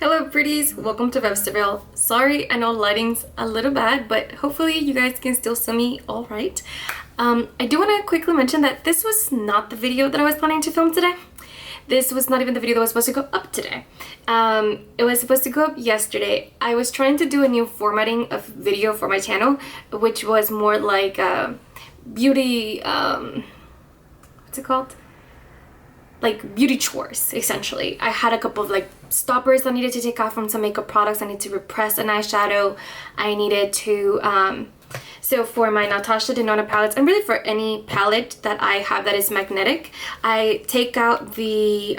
Hello pretties, welcome to Websterville. Sorry, I know lighting's a little bad, but hopefully you guys can still see me all right. I do want to quickly mention that this was not the video that I was planning to film today. This was not even the video that was supposed to go up today. It was supposed to go up yesterday. I was trying to do a new formatting of video for my channel, which was more like beauty, what's it called? Like beauty chores, essentially. I had a couple of like stoppers I needed to take off from some makeup products. I need to repress an eyeshadow. I needed to, so for my Natasha Denona palettes, and really for any palette that I have that is magnetic, I take out the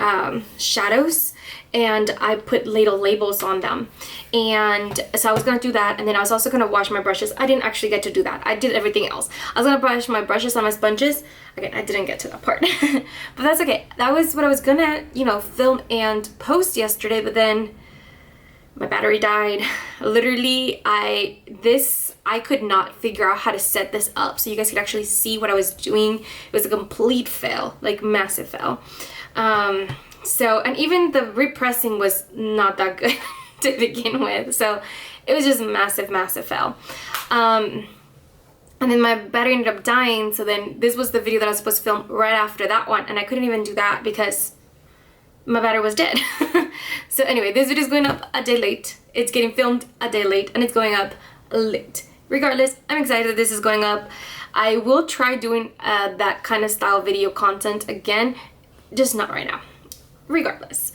shadows and I put little labels on them. And so I was gonna do that, and then I was also gonna wash my brushes. I didn't actually get to do that. I did everything else. I was gonna brush my brushes on my sponges. Again, I didn't get to that part. But that's okay. That was what I was gonna, film and post yesterday, but then my battery died. Literally, I could not figure out how to set this up so you guys could actually see what I was doing. It was a complete fail, like massive fail. And even the repressing was not that good to begin with. So it was just massive fail. And then my battery ended up dying. So then this was the video that I was supposed to film right after that one. And I couldn't even do that because my battery was dead. So anyway, this video is going up a day late. It's getting filmed a day late and it's going up late. Regardless, I'm excited that this is going up. I will try doing that kind of style video content again, just not right now. Regardless,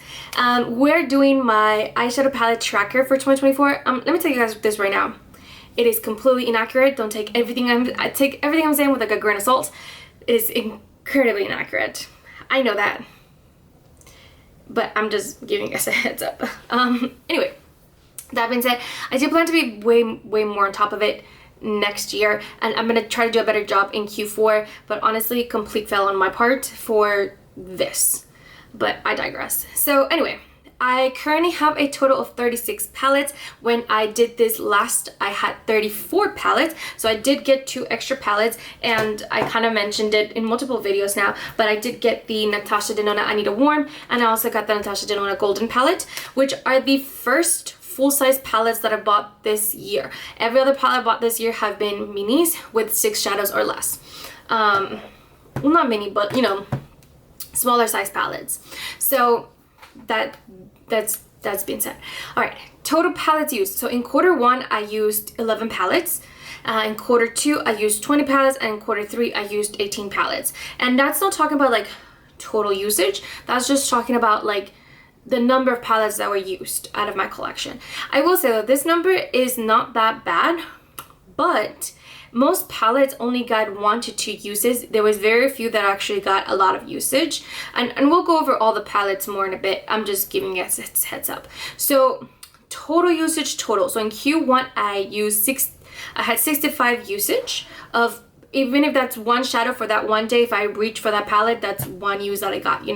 we're doing my eyeshadow palette tracker for 2024. Let me tell you guys this right now. It is completely inaccurate. Don't take everything I take everything I'm saying with like a grain of salt. It is incredibly inaccurate. I know that, but I'm just giving you guys a heads up. Anyway, that being said, I do plan to be way more on top of it next year, and I'm gonna try to do a better job in Q4. But honestly, complete fail on my part for this. But I digress. So anyway, I currently have a total of 36 palettes. When I did this last, I had 34 palettes. So I did get 2 extra palettes, and I kind of mentioned it in multiple videos now, but I did get the Natasha Denona I Need a Warm, and I also got the Natasha Denona Golden palette, which are the first full-size palettes that I bought this year. Every other palette I bought this year have been minis with 6 shadows or less. Well, not mini, but smaller size palettes. So that's been said. All right, total palettes used. So in Q1 I used 11 palettes. In Q2 I used 20 palettes, and in Q3 I used 18 palettes. And that's not talking about like total usage. That's just talking about like the number of palettes that were used out of my collection. I will say that this number is not that bad, but most palettes only got 1 to 2 uses. There was very few that actually got a lot of usage, and we'll go over all the palettes more in a bit. I'm just giving you guys a heads up. So total usage total. So in Q1 I had 65 usage of, even if that's 1 shadow for that one day, if I reach for that palette, that's 1 use that I got,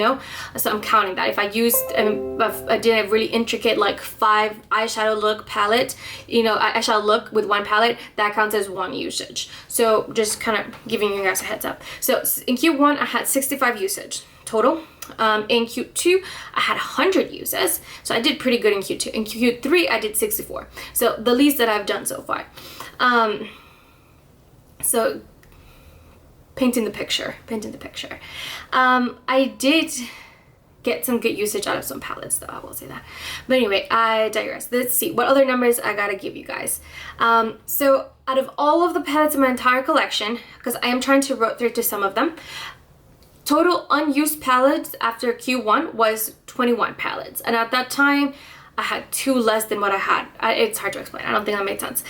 So I'm counting that. If I used, if I did a really intricate like 5 eyeshadow look palette, eyeshadow look with 1 palette, that counts as 1 usage. So just kind of giving you guys a heads up. So in Q1, I had 65 usage total. In Q2, I had 100 uses. So I did pretty good in Q2. In Q3, I did 64. So the least that I've done so far. So painting the picture. I did get some good usage out of some palettes though, I will say that. But anyway, I digress. Let's see what other numbers I gotta give you guys. So out of all of the palettes in my entire collection, because I am trying to rotate to some of them, total unused palettes after Q1 was 21 palettes. And at that time, I had 2 less than what I had. It's hard to explain. I don't think that made sense.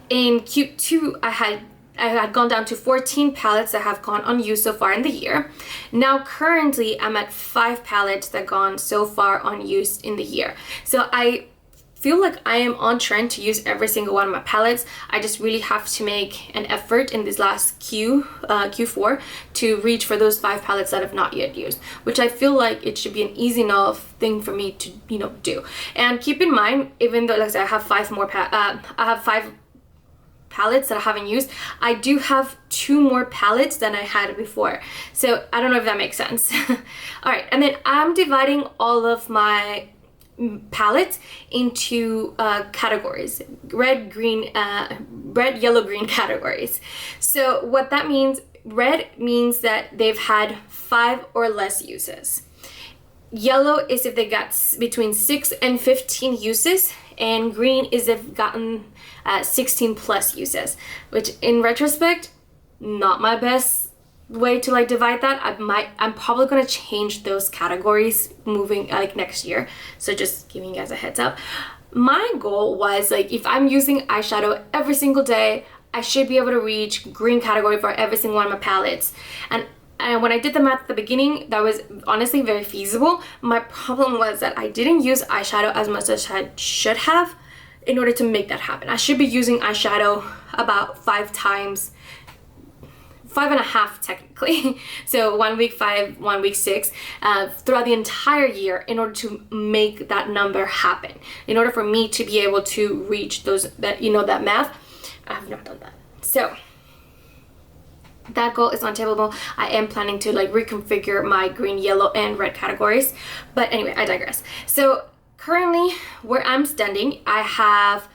In Q2, I had gone down to 14 palettes that have gone unused so far in the year. Now currently I'm at 5 palettes that gone so far unused in the year. So I feel like I am on trend to use every single one of my palettes. I just really have to make an effort in this last Q4 to reach for those 5 palettes that have not yet used, which I feel like it should be an easy enough thing for me to do. And keep in mind, even though like I said, I have 5 palettes that I haven't used, I do have 2 more palettes than I had before. So I don't know if that makes sense. All right, and then I'm dividing all of my palettes into categories, red, yellow, green categories. So what that means, red means that they've had 5 or less uses. Yellow is if they got between 6 and 15 uses, and green is if they've gotten 16 plus uses, which in retrospect, not my best way to like divide that. I'm probably gonna change those categories moving like next year. So just giving you guys a heads up. My goal was like, if I'm using eyeshadow every single day, I should be able to reach green category for every single one of my palettes. And when I did the math at the beginning, that was honestly very feasible. My problem was that I didn't use eyeshadow as much as I should have in order to make that happen. I should be using eyeshadow about 5 times, 5.5 technically. So 1 week 5, 1 week 6, throughout the entire year in order to make that number happen. In order for me to be able to reach that math, I have not done that. So that goal is unattainable. I am planning to like reconfigure my green, yellow, and red categories. But anyway, I digress. So currently where I'm standing, I have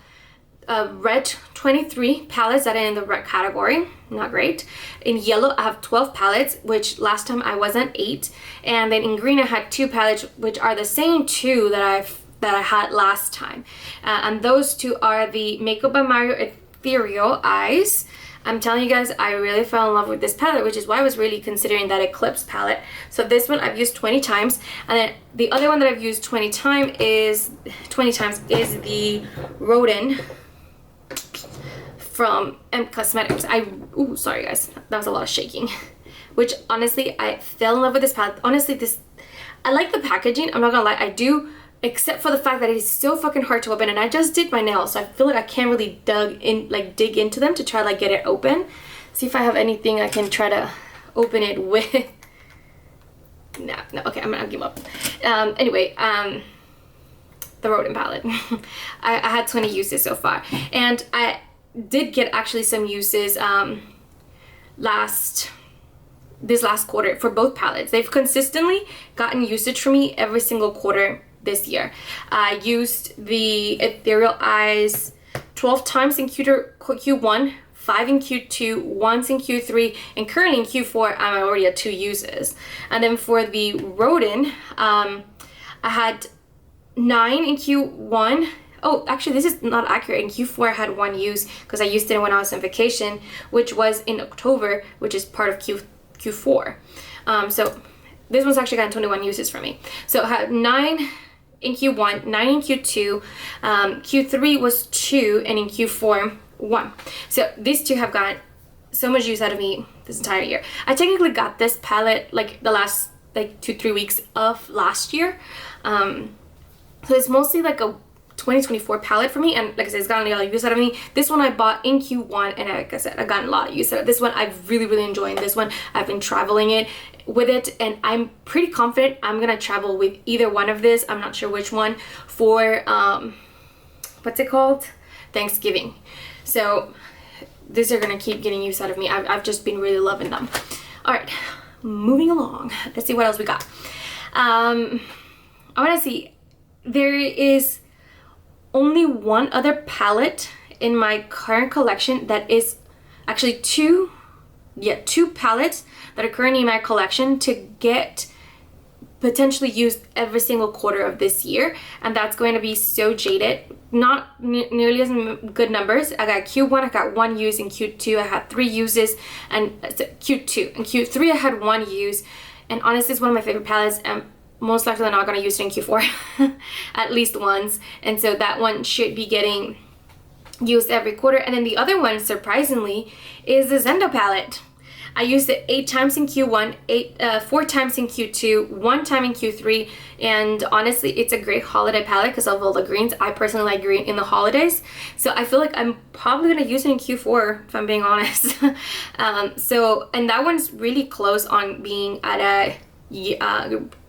red 23 palettes that are in the red category. Not great. In yellow, I have 12 palettes, which last time I was at 8. And then in green, I had 2 palettes, which are the same 2 that I had last time. And those 2 are the Makeup by Mario Ethereal Eyes. I'm telling you guys, I really fell in love with this palette, which is why I was really considering that Eclipse palette. So this one I've used 20 times, and then the other one that I've used 20 times is the Rodin from M Cosmetics. Sorry guys, that was a lot of shaking. Which honestly, I fell in love with this palette. Honestly, I like the packaging, I'm not gonna lie, I do, except for the fact that it is so fucking hard to open, and I just did my nails, so I feel like I can't really dig into them to try to like get it open. See if I have anything I can try to open it with. No, okay, I'm gonna give up. Anyway, the Rodin palette. I had 20 uses so far, and I did get actually some uses this last quarter for both palettes. They've consistently gotten usage for me every single quarter this year. I used the Ethereal Eyes 12 times in Q1, 5 in Q2, once in Q3, and currently in Q4 I'm already at 2 uses. And then for the Rodin, I had 9 in Q1. Oh, actually this is not accurate. In Q4 I had 1 use because I used it when I was on vacation, which was in October, which is part of Q4. So this one's actually gotten 21 uses for me. So I had 9 in Q1, 9 in Q2, Q3 was 2, and in Q4, 1. So these 2 have gotten so much use out of me this entire year. I technically got this palette like the last like 2-3 weeks of last year. So it's mostly like a 2024 palette for me, and like I said, it's gotten a lot of use out of me. This one I bought in Q1, and like I said, I got a lot of use out of it. This one I've really enjoying. This one I've been traveling with it, and I'm pretty confident I'm gonna travel with either one of this. I'm not sure which one for what's it called, Thanksgiving. So these are gonna keep getting use out of me. I've just been really loving them. All right, moving along. Let's see what else we got. I want to see, there is only one other palette in my current collection that is actually two palettes that are currently in my collection to get potentially used every single quarter of this year, and that's going to be So Jaded. Not nearly as good numbers. I got Q1, I got 1 use. In Q2 I had 3 uses, and Q2 and Q3 I had 1 use. And honestly, it's one of my favorite palettes, and most likely I'm not going to use it in Q4 at least once, and so that one should be getting used every quarter. And then the other one, surprisingly, is the Zendo palette. I used it 8 times in Q1, 4 times in Q2, 1 time in Q3, and honestly, it's a great holiday palette because of all the greens. I personally like green in the holidays, so I feel like I'm probably gonna use it in Q4 if I'm being honest. And that one's really close on being at a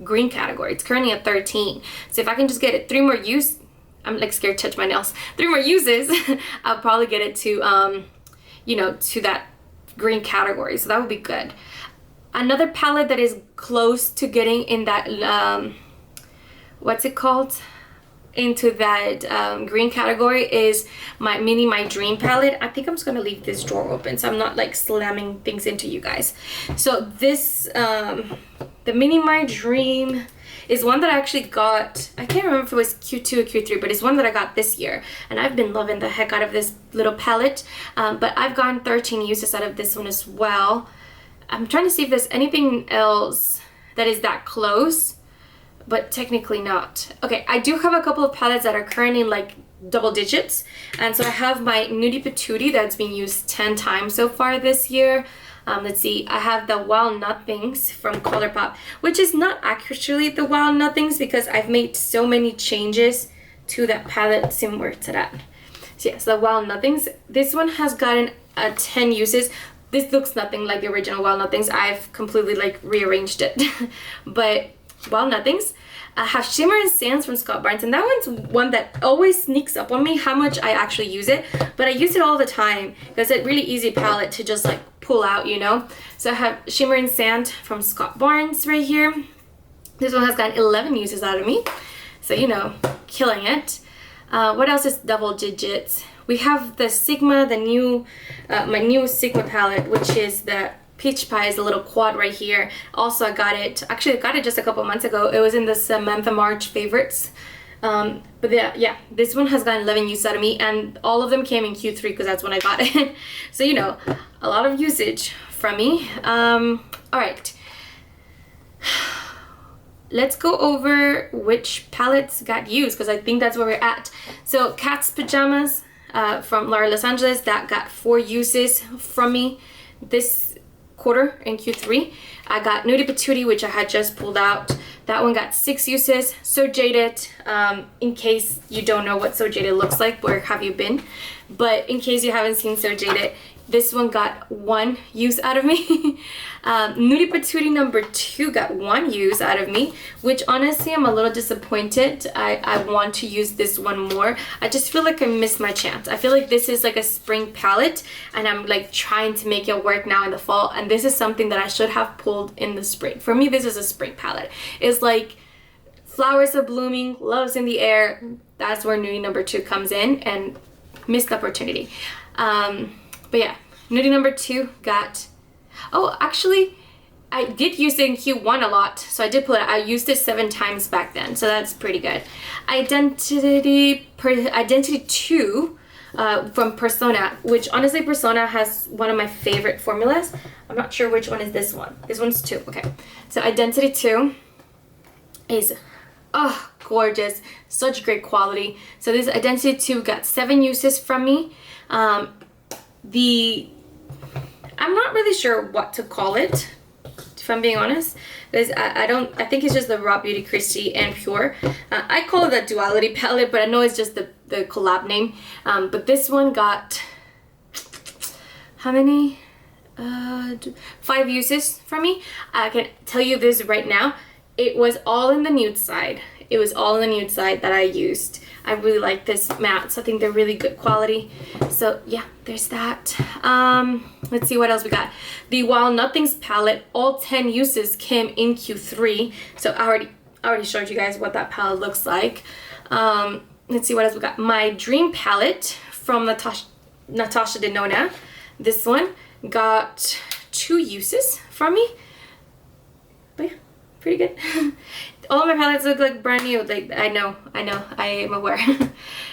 green category. It's currently at 13, so if I can just get it 3 more use, I'm like scared to touch my nails, 3 more uses, I'll probably get it to you know, to that green category, so that would be good. Another palette that is close to getting in that what's it called, into that green category is my My Dream palette. I think I'm just gonna leave this drawer open so I'm not like slamming things into you guys. So this, the My Dream is one that I actually got, I can't remember if it was Q2 or Q3, but it's one that I got this year. And I've been loving the heck out of this little palette. But I've gotten 13 uses out of this one as well. I'm trying to see if there's anything else that is that close, but technically not. Okay, I do have a couple of palettes that are currently in like double digits. And so I have my Nudie Patootie that's been used 10 times so far this year. Let's see, I have the Wild Nothings from Colourpop, which is not actually the Wild Nothings because I've made so many changes to that palette similar to that. So yes, the Wild Nothings. This one has gotten 10 uses. This looks nothing like the original Wild Nothings. I've completely like rearranged it. But Wild Nothings. I have Shimmer and Sands from Scott Barnes, and that one's one that always sneaks up on me how much I actually use it, but I use it all the time because it's a really easy palette to just like pull out, you know. So I have Shimmer and Sand from Scott Barnes right here. This one has gotten 11 uses out of me, so you know, killing it. What else is double digits? We have the Sigma, the new, my new Sigma palette, which is the Peach Pie, is a little quad right here. Also, I got it, actually I got it just a couple months ago. It was in the Samantha March favorites. But yeah, this one has gotten 11 uses out of me, and all of them came in Q3 because that's when I got it. So, you know, a lot of usage from me. All right. Let's go over which palettes got used because I think that's where we're at. So, Cat's Pajamas from Laura Los Angeles, that got 4 uses from me this quarter in Q3. I got Nudie Patootie, which I had just pulled out. That one got 6 uses. So Jaded, in case you don't know what So Jaded looks like, where have you been? But in case you haven't seen So Jaded, this one got 1 use out of me. Nudie Patootie number 2 got 1 use out of me, which honestly I'm a little disappointed. I want to use this one more. I just feel like I missed my chance. I feel like this is like a spring palette and I'm like trying to make it work now in the fall, and this is something that I should have pulled in the spring. For me, this is a spring palette. It's like flowers are blooming, love's in the air. That's where Nudie number 2 comes in, and missed opportunity. But yeah, Nudie number 2 got, oh, actually, I did use it in Q1 a lot, so I did pull it. I used it 7 times back then, so that's pretty good. Identity 2 from Persona, which honestly, Persona has one of my favorite formulas. I'm not sure which one is this one. This one's 2, okay. So Identity 2 is, oh, gorgeous. Such great quality. So this Identity 2 got 7 uses from me. I'm not really sure what to call it, if I'm being honest, because I think it's just the Raw Beauty Christie and Pure. I call it the Duality palette, but I know it's just the collab name. But this one got, how many? 5 uses from me. I can tell you this right now. It was all in the nude side. It was all in the nude side that I used. I really like this matte, so I think they're really good quality. So yeah, there's that. Let's see what else we got. The Wild Nothings palette, all 10 uses came in Q3. So I already showed you guys what that palette looks like. Let's see what else we got. My Dream palette from Natasha Denona. This one got 2 uses from me. But yeah, pretty good. All my palettes look like brand new. Like, I know, I am aware.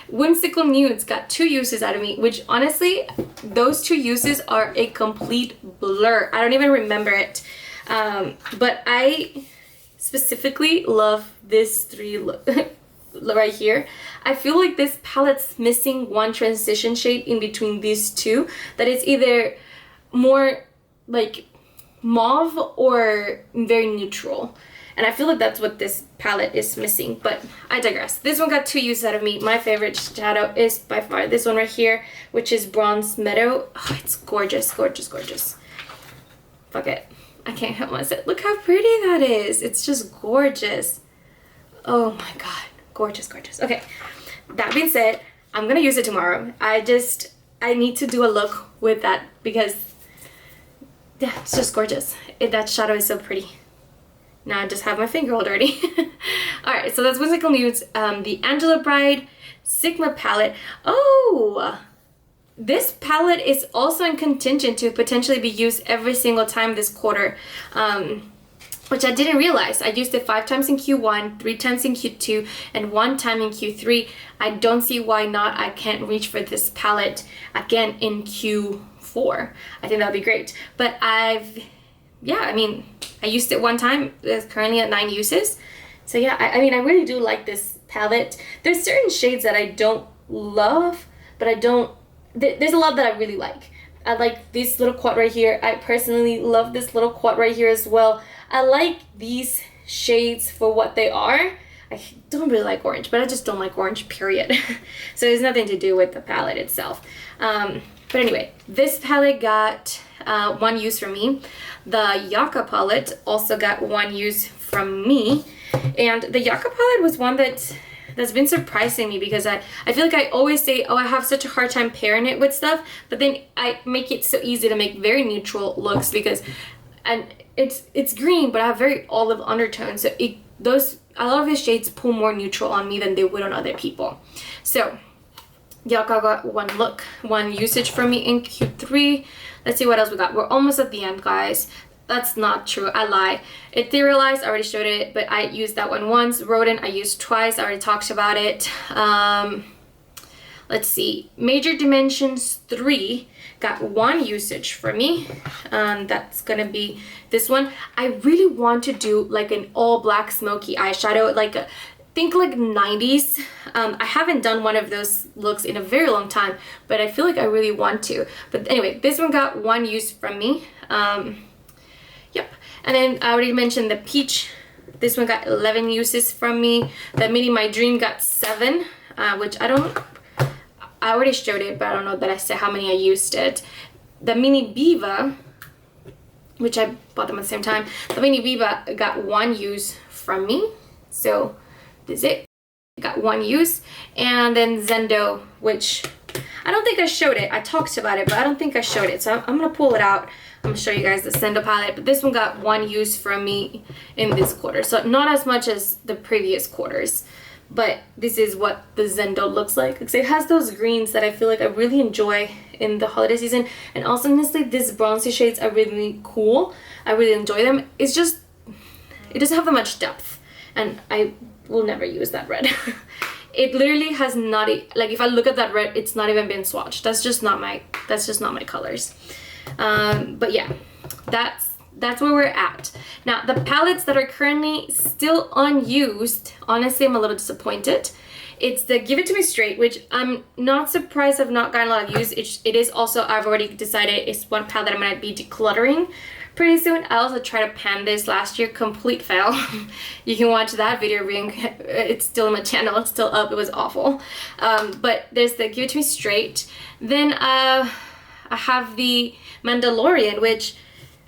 Whimsical Nudes got 2 uses out of me, which honestly, those 2 uses are a complete blur. I don't even remember it. But I specifically love this 3 look right here. I feel like this palette's missing one transition shade in between these 2, that is either more like mauve or very neutral. And I feel like that's what this palette is missing, but I digress. This one got 2 uses out of me. My favorite shadow is by far this one right here, which is Bronze Meadow. Oh, it's gorgeous, gorgeous, gorgeous. Fuck it. I can't help myself. Look how pretty that is. It's just gorgeous. Oh my God. Gorgeous, gorgeous. Okay. That being said, I'm gonna use it tomorrow. I need to do a look with that because, yeah, it's just gorgeous. That shadow is so pretty. Now I just have my finger all dirty. Alright, so that's Whimsical Nudes. The Angela Bride Sigma palette. Oh! This palette is also in contingent to potentially be used every single time this quarter. Which I didn't realize. I used it 5 times in Q1, 3 times in Q2, and 1 time in Q3. I don't see why not I can't reach for this palette again in Q4. I think that would be great. But yeah, I mean, I used it 1 time. It's currently at 9 uses. So yeah, I mean, I really do like this palette. There's certain shades that I don't love, but there's a lot that I really like. I like this little quad right here. I personally love this little quad right here as well. I like these shades for what they are. I don't really like orange, but I just don't like orange, period. So there's nothing to do with the palette itself. But anyway, this palette got 1 use from me. The Yaka palette also got 1 use from me. And the Yaka palette was one that's been surprising me because I feel like I always say, oh, I have such a hard time pairing it with stuff, but then I make it so easy to make very neutral looks because, and it's green, but I have very olive undertones, so a lot of his shades pull more neutral on me than they would on other people. So Yaka got 1 usage from me in Q3. Let's see what else we got. We're almost at the end, guys. That's not true. I lie. Etherealized, I already showed it, but I used that one once. Rodent, I used twice. I already talked about it. Let's see. Major Dimensions 3 got 1 usage for me. That's gonna be this one. I really want to do like an all black smoky eyeshadow, think like 90s. I haven't done one of those looks in a very long time, but I feel like I really want to. But anyway, this one got 1 use from me. Yep. And then I already mentioned the peach. This one got 11 uses from me. The Mini My Dream got 7, which I already showed it, but I don't know that I said how many I used it. The Mini Viva, which I bought them at the same time. The Mini Viva got 1 use from me. So this is it. Got 1 use. And then Zendo, which I don't think I showed it. I talked about it, but I don't think I showed it. So I'm gonna pull it out. I'm gonna show you guys the Zendo palette, but this one got 1 use from me in this quarter. So not as much as the previous quarters, but this is what the Zendo looks like. Because it has those greens that I feel like I really enjoy in the holiday season. And also, honestly, these bronzy shades are really cool. I really enjoy them. It's just, it doesn't have that much depth. And I will never use that red. It literally has not, like if I look at that red, it's not even been swatched. That's just not my colors. But yeah, that's where we're at. Now, the palettes that are currently still unused, honestly, I'm a little disappointed. It's the Give It To Me Straight, which I'm not surprised I've not gotten a lot of use. It is also, I've already decided it's one palette that I'm gonna be decluttering pretty soon. I also tried to pan this last year, complete fail. You can watch that video, it's still on my channel, it's still up, it was awful. But there's the Give It To Me Straight. Then I have the Mandalorian, which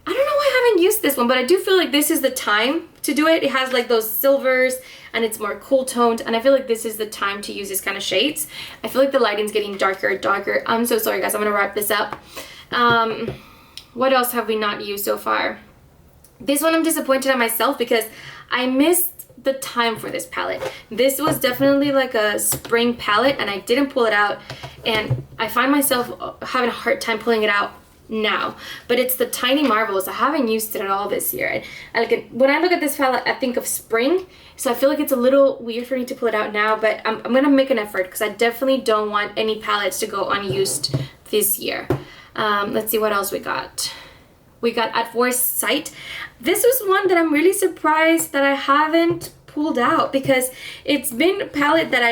I don't know why I haven't used this one, but I do feel like this is the time to do it. It has like those silvers and it's more cool toned, and I feel like this is the time to use this kind of shades. I feel like the lighting's getting darker. I'm so sorry, guys. I'm gonna wrap this up. What else have we not used so far? This one I'm disappointed at myself because I missed the time for this palette. This was definitely like a spring palette and I didn't pull it out, and I find myself having a hard time pulling it out now. But it's the Tiny Marvels. I haven't used it at all this year. When I look at this palette, I think of spring, so I feel like it's a little weird for me to pull it out now, but I'm gonna make an effort because I definitely don't want any palettes to go unused this year. Let's see what else we got. We got At First Sight. This was one that I'm really surprised that I haven't pulled out because it's been a palette that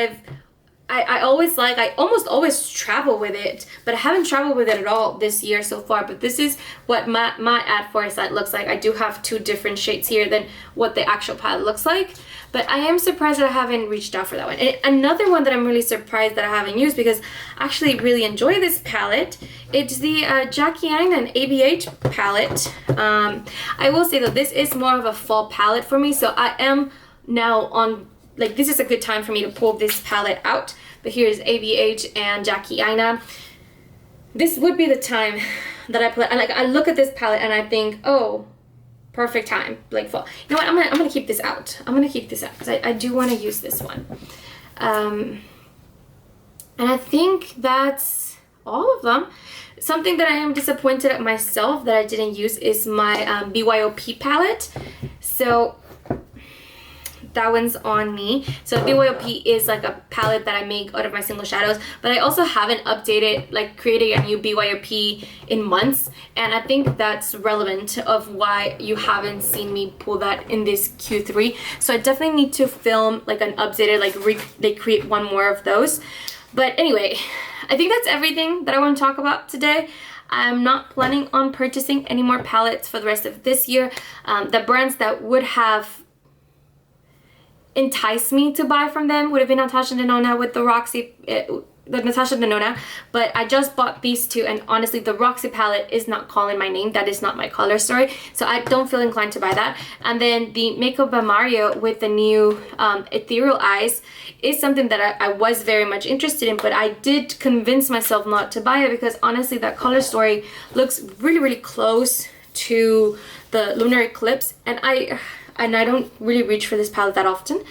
I always like. I almost always travel with it, but I haven't traveled with it at all this year so far. But this is what my At First Sight looks like. I do have 2 different shades here than what the actual palette looks like. But I am surprised that I haven't reached out for that one. And another one that I'm really surprised that I haven't used because I actually really enjoy this palette. It's the Jackie Aina ABH palette. I will say though, this is more of a fall palette for me. So I am now on, like, this is a good time for me to pull this palette out. But here's ABH and Jackie Aina. This would be the time that I look at this palette and I think, oh, perfect time, like fall. You know what, I'm gonna keep this out. I'm gonna keep this out because I do want to use this one. And I think that's all of them. Something that I am disappointed at myself that I didn't use is my BYOP palette. So that one's on me. So BYOP is like a palette that I make out of my single shadows, but I also haven't updated, like created a new BYOP in months, and I think that's relevant of why you haven't seen me pull that in this Q3. So I definitely need to film like an updated, like create one more of those. But anyway, I think that's everything that I want to talk about today. I'm not planning on purchasing any more palettes for the rest of this year. The brands that would have enticed me to buy from them would have been Natasha Denona with the Roxy, the Natasha Denona, but I just bought these two, and honestly the Roxy palette is not calling my name. That is not my color story, so I don't feel inclined to buy that. And then the Makeup by Mario with the new ethereal eyes is something that I was very much interested in, but I did convince myself not to buy it because honestly that color story looks really close to the lunar eclipse, and I don't really reach for this palette that often.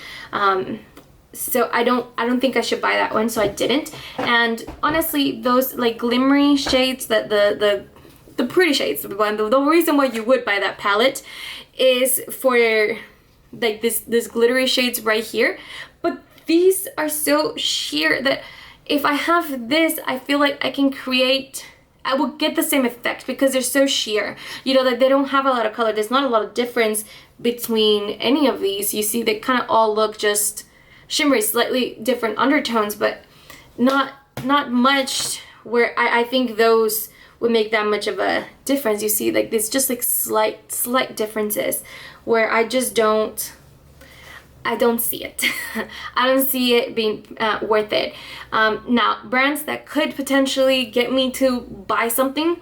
So I don't think I should buy that one, so I didn't. And honestly, those like glimmery shades, that the pretty shades, the reason why you would buy that palette is for like this glittery shades right here. But these are so sheer that if I have this, I feel like I will get the same effect because they're so sheer. You know, that they don't have a lot of color. There's not a lot of difference between any of these. You see, they kind of all look just shimmery, slightly different undertones, but not much where I think those would make that much of a difference. You see, like there's just like slight differences where I don't see it. I don't see it being worth it. Now, brands that could potentially get me to buy something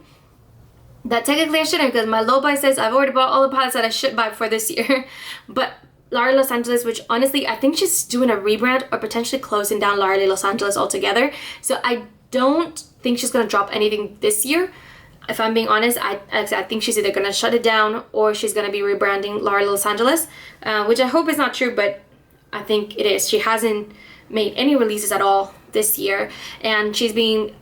that technically I shouldn't, because my low buy says I've already bought all the palettes that I should buy for this year. But Laura Los Angeles, which honestly I think she's doing a rebrand or potentially closing down Laura Los Angeles altogether. So I don't think she's gonna drop anything this year. If I'm being honest, I think she's either gonna shut it down or she's gonna be rebranding Laura Los Angeles, which I hope is not true, but I think it is. She hasn't made any releases at all this year, and she's been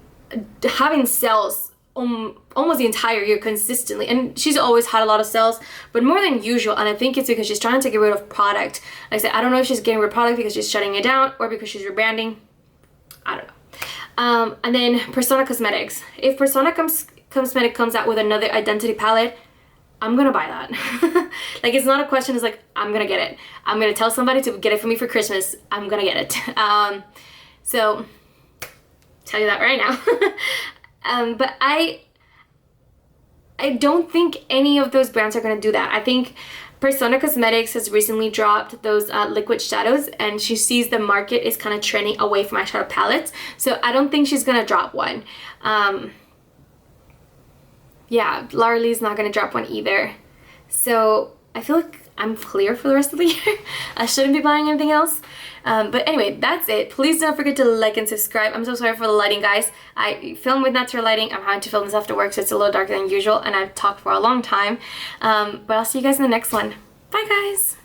having sales almost the entire year consistently, and she's always had a lot of sales, but more than usual. And I think it's because she's trying to get rid of product. Like I said, I don't know if she's getting rid of product because she's shutting it down or because she's rebranding. I don't know. And then Persona Cosmetics. If Persona Cosmetics comes out with another identity palette, I'm gonna buy that. Like, it's not a question, it's like, I'm gonna get it. I'm gonna tell somebody to get it for me for Christmas. I'm gonna get it. So, tell you that right now. But I don't think any of those brands are gonna do that. I think Persona Cosmetics has recently dropped those liquid shadows, and she sees the market is kind of trending away from eyeshadow palettes. So I don't think she's gonna drop one. Yeah, Laura Lee's not gonna drop one either. So I feel like I'm clear for the rest of the year. I shouldn't be buying anything else. But anyway, that's it. Please don't forget to like and subscribe. I'm so sorry for the lighting, guys. I film with natural lighting. I'm having to film this after work, so it's a little darker than usual, and I've talked for a long time. But I'll see you guys in the next one. Bye, guys.